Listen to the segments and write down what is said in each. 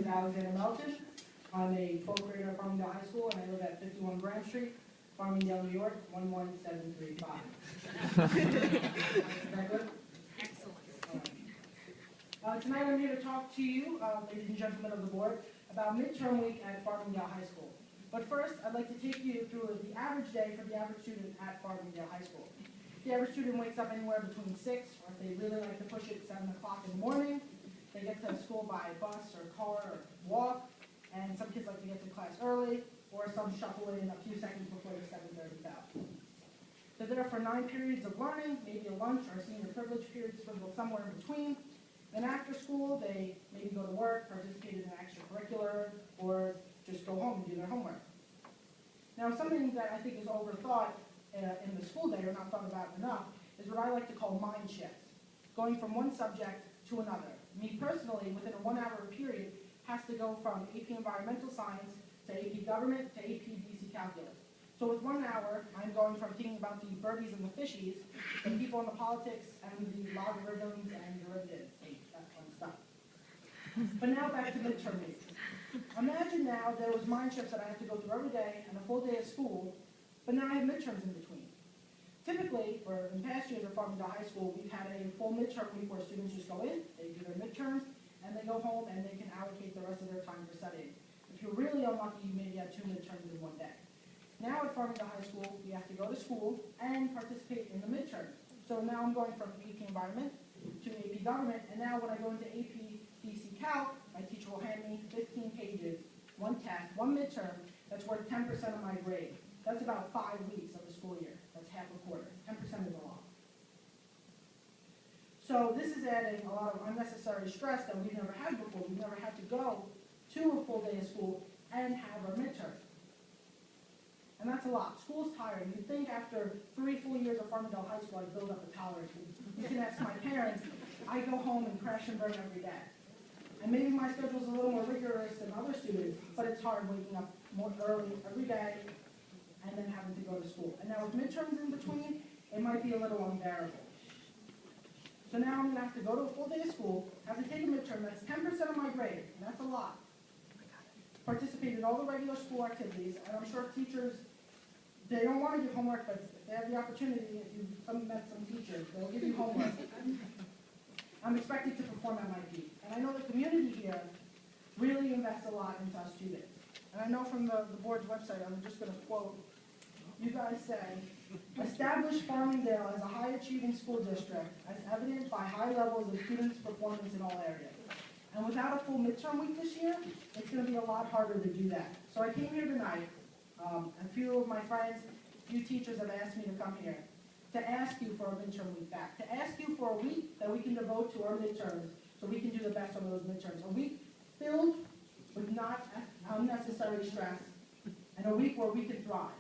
Alexander Melton. I'm a 12th grader at Farmingdale High School, and I live at 51 Graham Street, Farmingdale, New York, 11735. Is that good? Excellent. Tonight I'm here to talk to you, ladies and gentlemen of the board, about midterm week at Farmingdale High School. But first, I'd like to take you through the average day for the average student at Farmingdale High School. The average student wakes up anywhere between 6, or if they really like to push it, 7 o'clock in the morning. They get to school by bus or car or walk, and some kids like to get to class early, or some shuffle in a few seconds before the 7:30 bell. They're there for 9 periods of learning, maybe a lunch or a senior privilege period sprinkled somewhere in between. Then after school, they maybe go to work, participate in an extracurricular, or just go home and do their homework. Now, something that I think is overthought in the school day, or not thought about enough, is what I like to call mind shifts, going from one subject to another. Me personally, within a 1-hour period, has to go from AP Environmental Science to AP Government to AP BC Calculus. So with 1 hour, I'm going from thinking about the birdies and the fishies, the people in the politics, and the logarithms and derivatives, and that fun stuff. But now back to midterm week. Imagine now there was mind shifts that I have to go through every day and a full day of school, but now I have midterms in between. Typically, or in past years at Farmingdale High School, we've had a full midterm week where students just go in, they do their midterms, and they go home and they can allocate the rest of their time for studying. If you're really unlucky, you maybe have 2 midterms in one day. Now at Farmingdale High School, we have to go to school and participate in the midterms. So now I'm going from AP Environment to AP Government, and now when I go into AP BC Calc, my teacher will hand me 15 pages, 1 test, 1 midterm, that's worth 10% of my grade. That's about 5 weeks of the school year. That's half a quarter. 10% is a lot. So this is adding a lot of unnecessary stress that we've never had before. We've never had to go to a full day of school and have our midterm. And that's a lot. School's tiring. You'd think after 3 full years of Farmingdale High School, I'd build up a tolerance. You can ask my parents. I go home and crash and burn every day. And maybe my schedule's a little more rigorous than other students, but it's hard waking up more early every day and then having to go to school. And now with midterms in between, it might be a little unbearable. So now I'm going to have to go to a full day of school, have to take a midterm, that's 10% of my grade, and that's a lot. Participate in all the regular school activities, and I'm sure teachers, they don't want to give homework, but if they have the opportunity, if you've met some teachers, they'll give you homework. I'm expected to perform at my peak. And I know the community here really invests a lot into our students. And I know from the board's website, I'm just going to quote, you guys say, establish Farmingdale as a high-achieving school district as evidenced by high levels of students' performance in all areas. And without a full midterm week this year, it's going to be a lot harder to do that. So I came here tonight, a few of my friends, a few teachers have asked me to come here to ask you for a midterm week back, to ask you for a week that we can devote to our midterms so we can do the best on those midterms. A week filled with not unnecessary stress, and a week where we can thrive.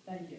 Thank you.